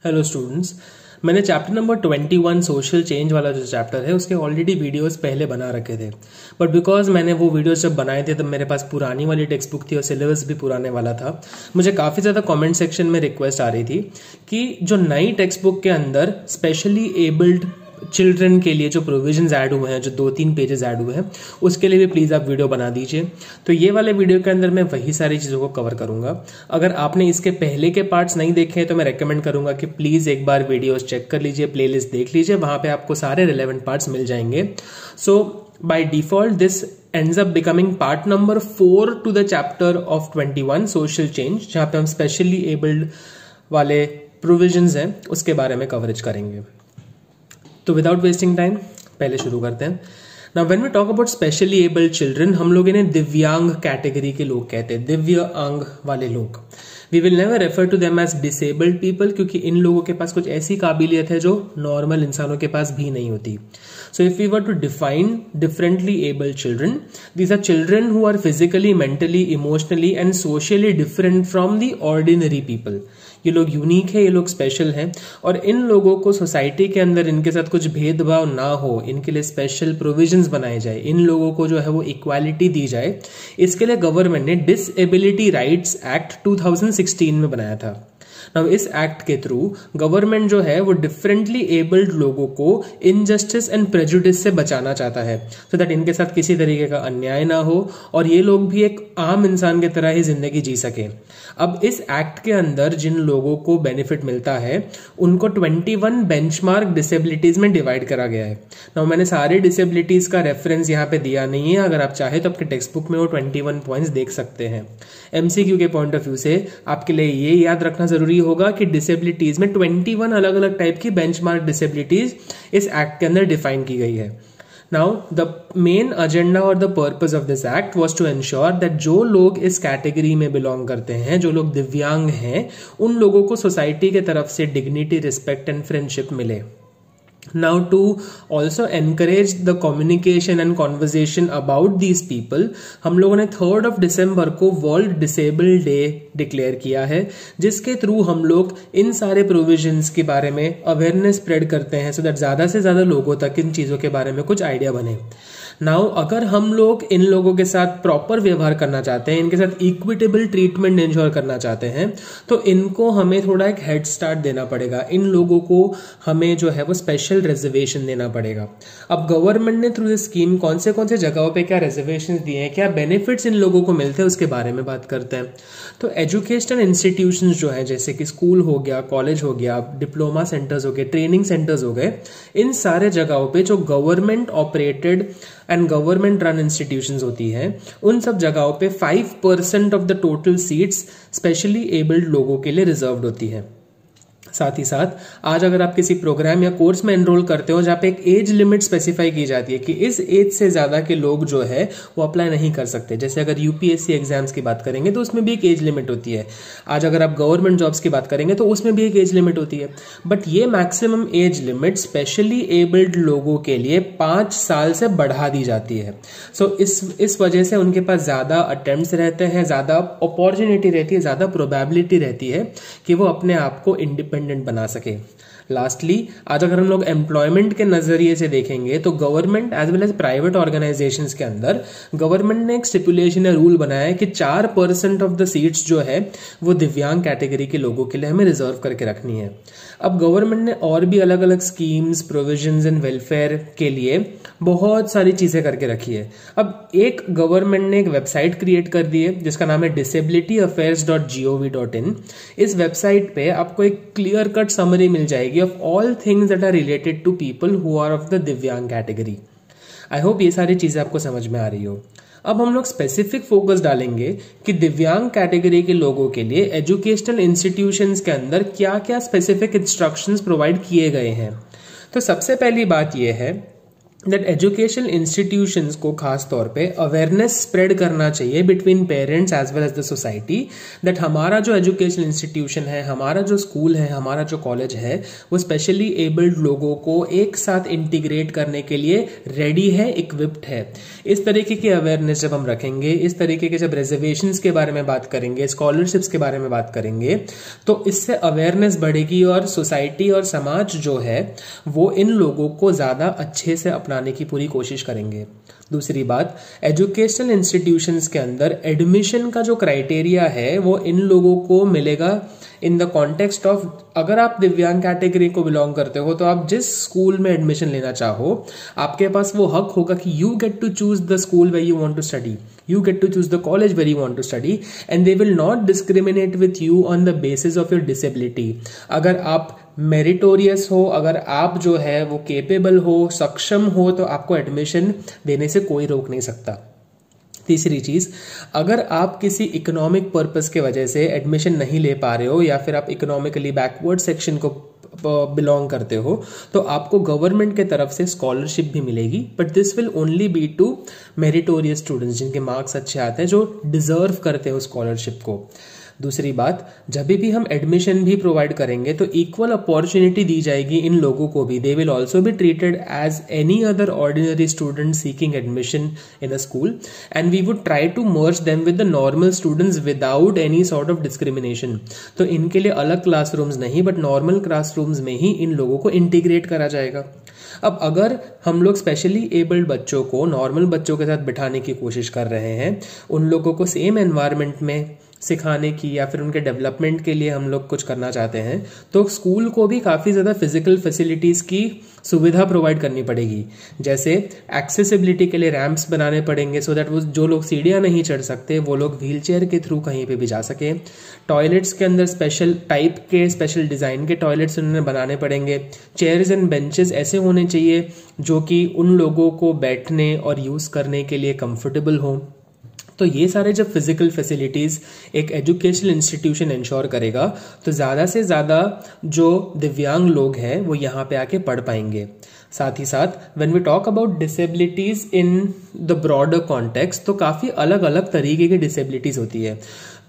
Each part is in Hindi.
हेलो स्टूडेंट्स, मैंने चैप्टर नंबर 21 सोशल चेंज वाला जो चैप्टर है उसके ऑलरेडी वीडियोस पहले बना रखे थे। बट बिकॉज मैंने वो वीडियोस जब बनाए थे तब मेरे पास पुरानी वाली टेक्स्ट बुक थी और सिलेबस भी पुराने वाला था। मुझे काफ़ी ज़्यादा कमेंट सेक्शन में रिक्वेस्ट आ रही थी कि जो नई टेक्स्ट बुक के अंदर स्पेशली एबल्ड चिल्ड्रन के लिए जो प्रोविजंस ऐड हुए हैं, जो 2-3 पेजेस ऐड हुए हैं, उसके लिए भी प्लीज़ आप वीडियो बना दीजिए। तो ये वाले वीडियो के अंदर मैं वही सारी चीज़ों को कवर करूंगा। अगर आपने इसके पहले के पार्ट्स नहीं देखे हैं तो मैं रेकमेंड करूंगा कि प्लीज़ एक बार वीडियोस चेक कर लीजिए, प्लेलिस्ट देख लीजिए, वहां पे आपको सारे रिलेवेंट पार्ट्स मिल जाएंगे। So by default this ends up becoming part number 4 to the chapter of 21 social change, जहां पे हम स्पेशली एबल्ड वाले प्रोविजंस हैं उसके बारे में कवरेज करेंगे। तो विदाउट वेस्टिंग टाइम पहले शुरू करते हैं। Now when we talk about specially abled children, हम लोग इन्हें दिव्यांग कैटेगरी के लोग कहते हैं, दिव्य अंग वाले लोग। We will never refer to them as disabled people, क्योंकि इन लोगों के पास कुछ ऐसी काबिलियत है जो नॉर्मल इंसानों के पास भी नहीं होती। So if we were to define differently abled children, these are children who are physically, mentally, emotionally and socially different from the ordinary people. ये लोग यूनिक है, ये लोग स्पेशल हैं और इन लोगों को सोसाइटी के अंदर इनके साथ कुछ भेदभाव ना हो, इनके लिए स्पेशल प्रोविजंस बनाए जाए, इन लोगों को जो है वो इक्वालिटी दी जाए। इसके लिए गवर्नमेंट ने डिसेबिलिटी राइट्स एक्ट 2016 में बनाया था। नाउ इस एक्ट के थ्रू गवर्नमेंट जो है वो डिफरेंटली एबल्ड लोगों को इनजस्टिस एंड प्रेजुडिस से बचाना चाहता है, सो दैट इनके साथ किसी तरीके का अन्याय ना हो और ये लोग भी एक आम इंसान की तरह ही जिंदगी जी सके। अब इस एक्ट के अंदर जिन लोगों को बेनिफिट मिलता है उनको 21 बेंचमार्क डिसेबिलिटीज में डिवाइड करा गया है। नाउ मैंने सारे डिसेबिलिटीज का रेफरेंस यहाँ पे दिया नहीं है, अगर आप चाहे तो अपने टेक्स्ट बुक में वो 21 पॉइंट्स देख सकते हैं। एमसीक्यू के पॉइंट ऑफ व्यू से आपके लिए ये याद रखना जरूरी होगा कि डिसेबिलिटीज में 21 अलग अलग टाइप की बेंचमार्क डिसेबिलिटीज इस एक्ट के अंदर डिफाइन की गई है। Now, the main agenda और the purpose of this act was to ensure that जो लोग इस कैटेगरी में बिलोंग करते हैं, जो लोग दिव्यांग हैं, उन लोगों को सोसाइटी के तरफ से डिग्निटी, रिस्पेक्ट एंड फ्रेंडशिप मिले। Now to also encourage the communication and conversation about these people, हम लोगों ने 3rd of December को वर्ल्ड डिसेबल्ड डे डिक्लेयर किया है, जिसके थ्रू हम लोग इन सारे प्रोविजंस के बारे में अवेयरनेस स्प्रेड करते हैं, सो दैट ज्यादा से ज्यादा लोगों तक इन चीजों के बारे में कुछ आइडिया बने। नाउ अगर हम लोग इन लोगों के साथ प्रॉपर व्यवहार करना चाहते हैं, इनके साथ इक्विटेबल ट्रीटमेंट इंश्योर करना चाहते हैं, तो इनको हमें थोड़ा एक हेड स्टार्ट देना पड़ेगा। इन लोगों को हमें जो है वो स्पेशल रिजर्वेशन देना पड़ेगा। अब गवर्नमेंट ने थ्रू दिस स्कीम कौन से जगहों पे क्या रिजर्वेशन दिए हैं, क्या बेनिफिट्स इन लोगों को मिलते हैं, उसके बारे में बात करते हैं। तो एजुकेशनल इंस्टीट्यूशंस जो है, जैसे कि स्कूल हो गया, कॉलेज हो गया, डिप्लोमा सेंटर्स हो गए, ट्रेनिंग सेंटर्स हो गए, इन सारे जगहों पे जो government operated and government run institutions होती हैं, उन सब जगहों पे 5% of the total seats specially abled लोगों के लिए रिजर्व्ड होती है। साथ ही साथ आज अगर आप किसी प्रोग्राम या कोर्स में एनरोल करते हो जहां पे एक एज लिमिट स्पेसिफाई की जाती है कि इस एज से ज्यादा के लोग जो है वो अप्लाई नहीं कर सकते, जैसे अगर यूपीएससी एग्जाम्स की बात करेंगे तो उसमें भी एक एज लिमिट होती है। आज अगर आप गवर्नमेंट जॉब्स की बात करेंगे तो उसमें भी एक एज लिमिट होती है। बट ये maximum age limit specially abled लोगों के लिए 5 साल से बढ़ा दी जाती है। सो इस वजह से उनके पास ज्यादा अटेम्प्ट्स रहते हैं, ज्यादा अपॉर्चुनिटी रहती है, ज्यादा प्रोबेबिलिटी रहती है कि वो अपने आप को इंडिपेंडेंट बना सके। लास्टली, आज अगर हम लोग एम्प्लॉयमेंट के नजरिए से देखेंगे तो government as well as private organisations के अंदर गवर्नमेंट ने एक स्टिपुलेशन या रूल बनाया है कि 4% ऑफ द सीट्स जो है वो दिव्यांग कैटेगरी के लोगों के लिए हमें रिजर्व करके रखनी है। अब गवर्नमेंट ने और भी अलग अलग स्कीम्स, प्रोविजंस एंड वेलफेयर के लिए बहुत सारी चीजें करके रखी है। अब एक गवर्नमेंट ने एक वेबसाइट क्रिएट कर दी है जिसका नाम है disabilityaffairs.gov.in। इस वेबसाइट पे आपको एक क्लियर कट समरी मिल जाएगी of all things that are related to people who are of the दिव्यांग कैटेगरी। आई होप ये सारी चीजें आपको समझ में आ रही हो। अब हम लोग स्पेसिफिक फोकस डालेंगे कि दिव्यांग कैटेगरी के लोगों के लिए एजुकेशनल इंस्टीट्यूशंस के अंदर क्या क्या स्पेसिफिक इंस्ट्रक्शंस प्रोवाइड किए गए हैं। तो सबसे पहली बात यह है दैट एजुकेशनल इंस्टीट्यूशंस को खास तौर पे अवेयरनेस स्प्रेड करना चाहिए between parents as well as the society, that हमारा जो एजुकेशनल इंस्टीट्यूशन है, हमारा जो स्कूल है, हमारा जो कॉलेज है, वो स्पेशली एबल्ड लोगों को एक साथ इंटीग्रेट करने के लिए रेडी है, इक्विप्ड है। इस तरीके की अवेयरनेस जब हम रखेंगे, इस तरीके के जब रिजर्वेशंस के बारे में बात करेंगे, स्कॉलरशिप्स के बारे में बात करेंगे, तो इससे अवेयरनेस बढ़ेगी और सोसाइटी और समाज जो है वो इन लोगों को ज्यादा अच्छे से अपनाने की पूरी कोशिश करेंगे। दूसरी बात, एजुकेशनल इंस्टीट्यूशंस के अंदर एडमिशन का जो क्राइटेरिया है वो इन लोगों को मिलेगा इन द कॉन्टेक्स्ट ऑफ, अगर आप दिव्यांग कैटेगरी को बिलोंग करते हो तो आप जिस स्कूल में एडमिशन लेना चाहो, आपके पास वो हक होगा कि you get to choose the school where you want to study, you get to choose the college where you want to study, and they will not discriminate with you on the basis of your disability. अगर आप मेरिटोरियस हो, अगर आप जो है वो केपेबल हो, सक्षम हो, तो आपको एडमिशन देने से कोई रोक नहीं सकता। तीसरी चीज, अगर आप किसी इकोनॉमिक पर्पस के वजह से एडमिशन नहीं ले पा रहे हो या फिर आप इकोनॉमिकली बैकवर्ड सेक्शन को बिलोंग करते हो, तो आपको गवर्नमेंट के तरफ से स्कॉलरशिप भी मिलेगी, but this will only be to meritorious students, जिनके मार्क्स अच्छे आते हैं, जो डिजर्व करते हो स्कॉलरशिप को। दूसरी बात, जब भी हम एडमिशन भी प्रोवाइड करेंगे तो इक्वल अपॉर्चुनिटी दी जाएगी इन लोगों को भी। They will also be treated as any other ordinary student seeking admission in a school, and we would try to merge them with the normal students without any sort of discrimination. तो इनके लिए अलग क्लासरूम्स नहीं, बट नॉर्मल क्लासरूम्स में ही इन लोगों को इंटीग्रेट करा जाएगा। अब अगर हम लोग स्पेशली एबल्ड बच्चों को नॉर्मल बच्चों के साथ बिठाने की कोशिश कर रहे हैं, उन लोगों को सेम एनवायरनमेंट में सिखाने की या फिर उनके डेवलपमेंट के लिए हम लोग कुछ करना चाहते हैं, तो स्कूल को भी काफ़ी ज़्यादा फिजिकल फैसिलिटीज़ की सुविधा प्रोवाइड करनी पड़ेगी। जैसे एक्सेसिबिलिटी के लिए रैंप्स बनाने पड़ेंगे, सो दैट वो जो लोग सीढ़ियाँ नहीं चढ़ सकते वो लोग व्हीलचेयर के थ्रू कहीं पे भी जा सके। टॉयलेट्स के अंदर स्पेशल टाइप के, स्पेशल डिज़ाइन के टॉयलेट्स उन्हें बनाने पड़ेंगे। चेयर्स एंड बेंचेस ऐसे होने चाहिए जो कि उन लोगों को बैठने और यूज़ करने के लिए कंफर्टेबल हों। तो ये सारे जब फिजिकल फैसिलिटीज एक एजुकेशनल इंस्टीट्यूशन इंश्योर करेगा, तो ज़्यादा से ज़्यादा जो दिव्यांग लोग हैं वो यहाँ पे आके पढ़ पाएंगे। साथ ही साथ when we talk about disabilities in the broader context, तो काफ़ी अलग अलग तरीके की डिसेबिलिटीज होती है,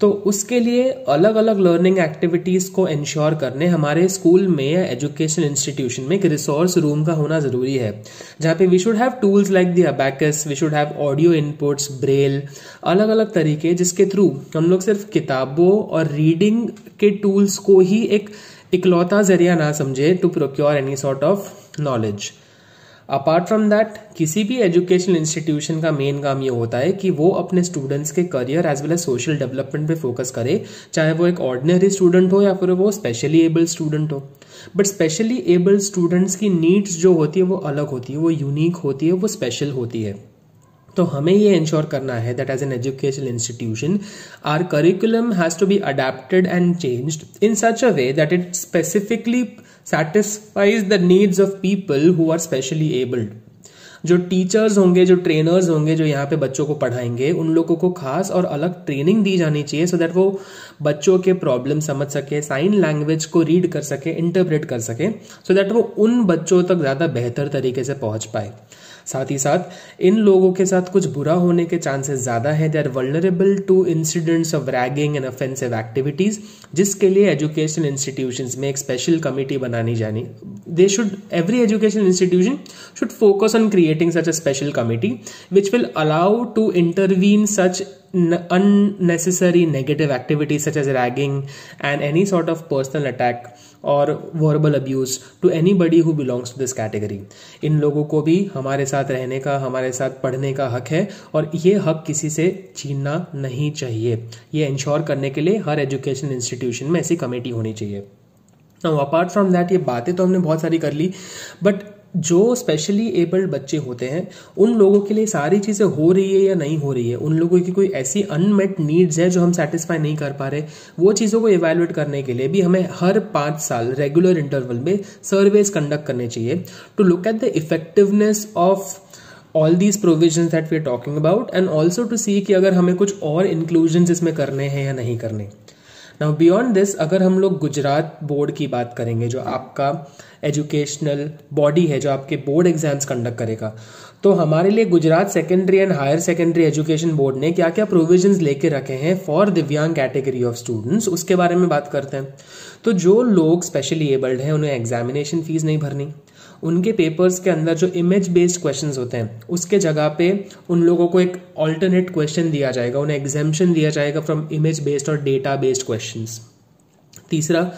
तो उसके लिए अलग अलग लर्निंग एक्टिविटीज़ को इंश्योर करने हमारे स्कूल में या एजुकेशनल इंस्टीट्यूशन में एक रिसोर्स रूम का होना ज़रूरी है, जहाँ पे we should have tools like the abacus, we should have audio inputs, braille, अलग अलग तरीके जिसके थ्रू हम लोग सिर्फ किताबों और रीडिंग के टूल्स को ही एक इकलौता जरिया ना समझे to procure any sort of knowledge. Apart from that, किसी भी एजुकेशनल इंस्टीट्यूशन का मेन काम ये होता है कि वो अपने स्टूडेंट्स के career as well as social development पे फोकस करे, चाहे वो एक ऑर्डिनरी स्टूडेंट हो या फिर वो स्पेशली एबल्ड स्टूडेंट हो। बट स्पेशली एबल्ड स्टूडेंट्स की नीड्स जो होती है वो अलग होती है, वो यूनिक होती है, वो स्पेशल होती है। तो हमें ये इंश्योर करना है that as an educational institution our curriculum has to be adapted and changed in such a way that it specifically satisfies the needs of people who are specially abled. जो टीचर्स होंगे, जो ट्रेनर्स होंगे, जो यहाँ पे बच्चों को पढ़ाएंगे, उन लोगों को खास और अलग ट्रेनिंग दी जानी चाहिए सो दैट वो बच्चों के प्रॉब्लम समझ सके, साइन लैंग्वेज को रीड कर सके, इंटरप्रेट कर सके, सो दैट वो उन बच्चों तक ज़्यादा बेहतर तरीके से पहुँच पाए। साथ ही साथ इन लोगों के साथ कुछ बुरा होने के चांसेस ज़्यादा हैं। They are vulnerable to incidents of ragging and offensive activities, जिसके लिए एजुकेशनल इंस्टीट्यूशंस में एक स्पेशल कमेटी बनानी जानी। They should, every educational institution should focus on creating such a special committee which will allow to intervene such unnecessary negative activities such as ragging and any sort of personal attack or verbal abuse to anybody who belongs to this category. इन लोगों को भी हमारे साथ रहने का, हमारे साथ पढ़ने का हक है और ये हक किसी से छीनना नहीं चाहिए। ये इंश्योर करने के लिए हर एजुकेशन इंस्टीट्यूशन में ऐसी कमेटी होनी चाहिए। Now, अपार्ट फ्रॉम दैट, ये बातें तो हमने बहुत सारी कर ली, बट जो स्पेशली एबल्ड बच्चे होते हैं उन लोगों के लिए सारी चीज़ें हो रही है या नहीं हो रही है, उन लोगों की कोई ऐसी अनमेट नीड्स है जो हम सेटिस्फाई नहीं कर पा रहे, वो चीज़ों को इवैल्यूएट करने के लिए भी हमें हर 5 साल रेगुलर इंटरवल में सर्वेज कंडक्ट करने चाहिए to look at the effectiveness of all these provisions that we are talking about and also to see कि अगर हमें कुछ और inclusions इसमें करने हैं या नहीं करने। नाउ बियॉन्ड दिस, अगर हम लोग गुजरात बोर्ड की बात करेंगे, जो आपका एजुकेशनल बॉडी है, जो आपके बोर्ड एग्जाम्स कंडक्ट करेगा, तो हमारे लिए Gujarat secondary and higher secondary education board ने क्या क्या प्रोविजंस लेके रखे हैं फॉर दिव्यांग कैटेगरी ऑफ स्टूडेंट्स, उसके बारे में बात करते हैं। तो जो लोग स्पेशली एबल्ड हैं उन्हें एग्जामिनेशन फीस नहीं भरनी, उनके पेपर्स के अंदर जो इमेज बेस्ड क्वेश्चंस होते हैं उसके जगह पे उन लोगों को एक ऑल्टरनेट क्वेश्चन दिया जाएगा, उन्हें एग्जेम्पशन दिया जाएगा फ्रॉम इमेज बेस्ड और डेटा बेस्ड क्वेश्चंस। तीसरा,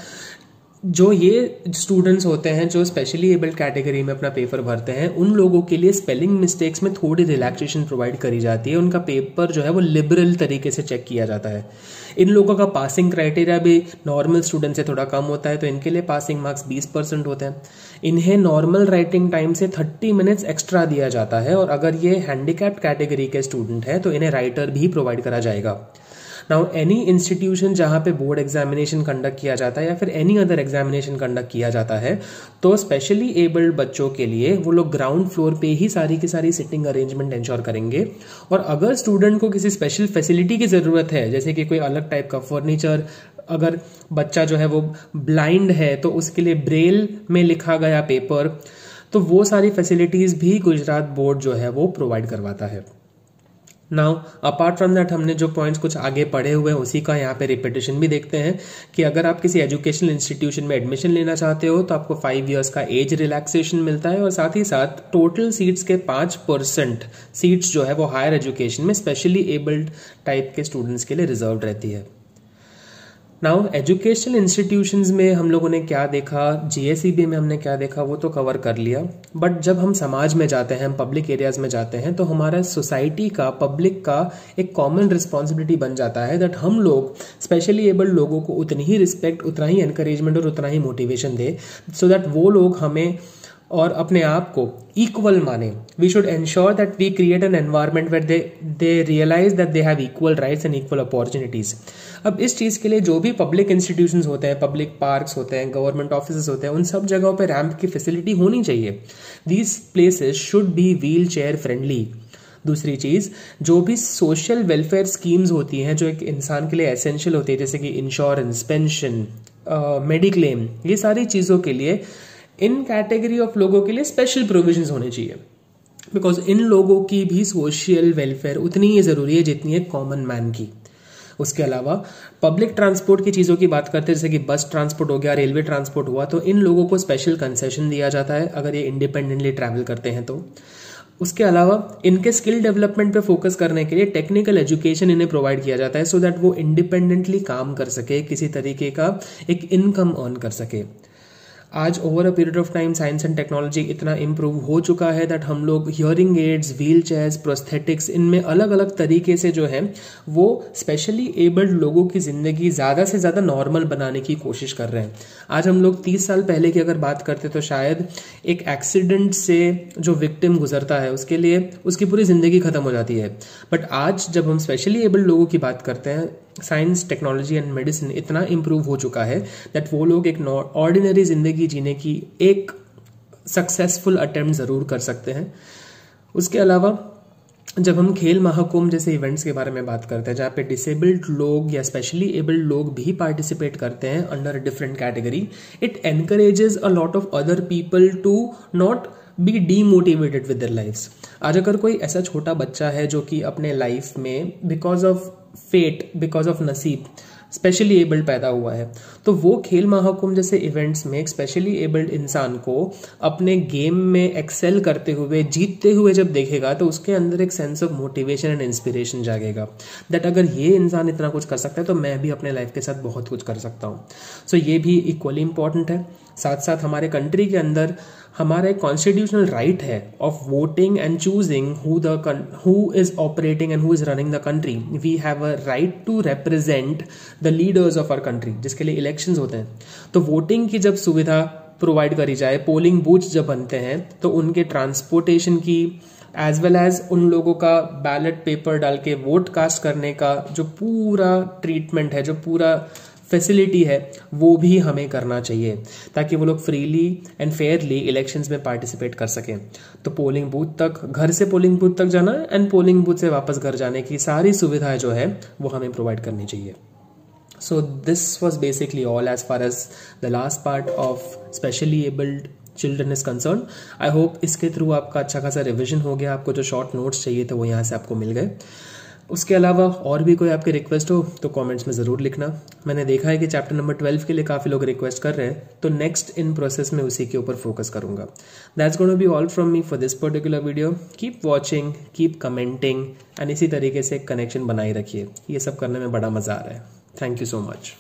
जो ये स्टूडेंट्स होते हैं जो स्पेशली एबल्ड कैटेगरी में अपना पेपर भरते हैं, उन लोगों के लिए स्पेलिंग मिस्टेक्स में थोड़ी रिलैक्सेशन प्रोवाइड करी जाती है। उनका पेपर जो है वो लिबरल तरीके से चेक किया जाता है। इन लोगों का पासिंग क्राइटेरिया भी नॉर्मल स्टूडेंट से थोड़ा कम होता है, तो इनके लिए पासिंग मार्क्स 20% होते हैं। इन्हें नॉर्मल राइटिंग टाइम से 30 मिनट्स एक्स्ट्रा दिया जाता है, और अगर ये हैंडीकैप्ड कैटेगरी के स्टूडेंट है तो इन्हें राइटर भी प्रोवाइड करा जाएगा। नाउ एनी इंस्टीट्यूशन जहां पे बोर्ड एग्जामिनेशन कंडक्ट किया जाता है या फिर एनी अदर एग्जामिनेशन कंडक्ट किया जाता है, तो स्पेशली एबल्ड बच्चों के लिए वो लोग ग्राउंड फ्लोर पे ही सारी की सारी सिटिंग अरेंजमेंट इंश्योर करेंगे। और अगर स्टूडेंट को किसी स्पेशल फैसिलिटी की जरूरत है, जैसे कि कोई अलग टाइप का फर्नीचर, अगर बच्चा जो है वो ब्लाइंड है तो उसके लिए ब्रेल में लिखा गया पेपर, तो वो सारी फैसिलिटीज भी गुजरात बोर्ड जो है वो प्रोवाइड करवाता है। नाउ अपार्ट फ्रॉम दैट, हमने जो पॉइंट्स कुछ आगे पढ़े हुए हैं उसी का यहाँ पे रिपीटेशन भी देखते हैं कि अगर आप किसी एजुकेशनल इंस्टीट्यूशन में एडमिशन लेना चाहते हो तो आपको 5 इयर्स का एज रिलैक्सेशन मिलता है, और साथ ही साथ टोटल सीट्स के 5% सीट्स जो है वो हायर एजुकेशन में स्पेशली एबल्ड टाइप के स्टूडेंट्स के लिए रिजर्व रहती है। नाउ एजुकेशनल इंस्टीट्यूशंस में हम लोगों ने क्या देखा, जीएसईबी में हमने क्या देखा वो तो कवर कर लिया, बट जब हम समाज में जाते हैं, हम पब्लिक एरियाज में जाते हैं, तो हमारा सोसाइटी का, पब्लिक का एक कॉमन रिस्पॉन्सिबिलिटी बन जाता है दैट हम लोग स्पेशली एबल्ड लोगों को उतनी ही रिस्पेक्ट, उतना ही एनकरेजमेंट और उतना ही मोटिवेशन दे, सो दैट वो लोग हमें और अपने आप को इक्वल माने। We should ensure that we create an environment where they realise that they have equal rights and equal opportunities. अब इस चीज के लिए जो भी पब्लिक इंस्टीट्यूशंस होते हैं, पब्लिक पार्क्स होते हैं, गवर्नमेंट ऑफिसेज होते हैं, उन सब जगहों पे रैंप की फैसिलिटी होनी चाहिए। These places should be wheel chair friendly. दूसरी चीज, जो भी सोशल वेलफेयर स्कीम्स होती हैं जो एक इंसान के लिए एसेंशियल होती है, जैसे कि इंश्योरेंस, पेंशन, मेडिक्लेम, ये सारी चीजों के लिए इन कैटेगरी ऑफ लोगों के लिए स्पेशल प्रोविजंस होने चाहिए, बिकॉज इन लोगों की भी सोशल वेलफेयर उतनी ही जरूरी है जितनी है कॉमन मैन की। उसके अलावा पब्लिक ट्रांसपोर्ट की चीज़ों की बात करते हैं, जैसे कि बस ट्रांसपोर्ट हो गया, रेलवे ट्रांसपोर्ट हुआ, तो इन लोगों को स्पेशल कंसेशन दिया जाता है अगर ये इंडिपेंडेंटली ट्रैवल करते हैं तो। उसके अलावा इनके स्किल डेवलपमेंट पे फोकस करने के लिए टेक्निकल एजुकेशन इन्हें प्रोवाइड किया जाता है, सो दैट वो इंडिपेंडेंटली काम कर सके, किसी तरीके का एक इनकम अर्न कर सके। आज over a period of time science and technology इतना इम्प्रूव हो चुका है दैट हम लोग hearing aids, wheel chairs, prosthetics, इनमें अलग अलग तरीके से जो है वो स्पेशली एबल्ड लोगों की ज़िंदगी ज़्यादा से ज़्यादा नॉर्मल बनाने की कोशिश कर रहे हैं। आज हम लोग 30 साल पहले की अगर बात करते तो शायद एक एक्सीडेंट से जो विक्टिम गुजरता है उसके लिए उसकी पूरी ज़िंदगी ख़त्म हो जाती है, बट आज जब हम स्पेशली एबल्ड लोगों की बात करते हैं, साइंस, टेक्नोलॉजी एंड मेडिसिन इतना इम्प्रूव हो चुका है दैट वो लोग एक ऑर्डिनरी जिंदगी जीने की एक सक्सेसफुल अटेम्प्ट जरूर कर सकते हैं। उसके अलावा जब हम खेल महाकुंभ जैसे इवेंट्स के बारे में बात करते हैं जहाँ पे डिसेबल्ड लोग या स्पेशली एबल्ड लोग भी पार्टिसिपेट करते हैं under a different category, it encourages a lot of other people to not be demotivated with their lifes. आज अगर कोई ऐसा छोटा बच्चा है जो कि अपने लाइफ में because of fate, because of नसीब स्पेशली एबल्ड पैदा हुआ है, तो वो खेल महाकुंभ जैसे इवेंट्स में एक स्पेशली एबल्ड इंसान को अपने गेम में एक्सेल करते हुए, जीतते हुए जब देखेगा तो उसके अंदर एक sense of motivation and inspiration जागेगा दैट अगर ये इंसान इतना कुछ कर सकता है तो मैं भी अपने लाइफ के साथ बहुत कुछ कर सकता हूँ। सो ये भी इक्वली इंपॉर्टेंट है। साथ साथ हमारे कंट्री के अंदर हमारा एक कॉन्स्टिट्यूशनल राइट है of voting and choosing who is operating and who is running the country. We have a right to represent the leaders of our country, जिसके लिए इलेक्शंस होते हैं। तो वोटिंग की जब सुविधा प्रोवाइड करी जाए, पोलिंग बूथ जब बनते हैं, तो उनके ट्रांसपोर्टेशन की एज वेल एज उन लोगों का बैलेट पेपर डाल के वोट कास्ट करने का जो पूरा ट्रीटमेंट है, जो पूरा फैसिलिटी है, वो भी हमें करना चाहिए ताकि वो लोग फ्रीली एंड फेयरली इलेक्शंस में पार्टिसिपेट कर सकें। तो पोलिंग बूथ तक, घर से पोलिंग बूथ तक जाना एंड पोलिंग बूथ से वापस घर जाने की सारी सुविधाएं जो है वो हमें प्रोवाइड करनी चाहिए। So this was basically all as far as the last part of specially abled children is concern. I hope इसके थ्रू आपका अच्छा खासा रिविजन हो गया. आपको जो शॉर्ट नोट्स चाहिए थे वो यहाँ से आपको मिल गए. उसके अलावा और भी कोई आपकी रिक्वेस्ट हो तो कमेंट्स में ज़रूर लिखना. मैंने देखा है कि चैप्टर नंबर 12 के लिए काफ़ी लोग रिक्वेस्ट कर रहे हैं, तो नेक्स्ट इन प्रोसेस में उसी के ऊपर फोकस करूंगा. That's gonna be all from me for this particular video. Keep watching, keep commenting and इसी तरीके से कनेक्शन बनाए रखिए. ये सब करने में बड़ा मज़ा आ रहा है. Thank you so much.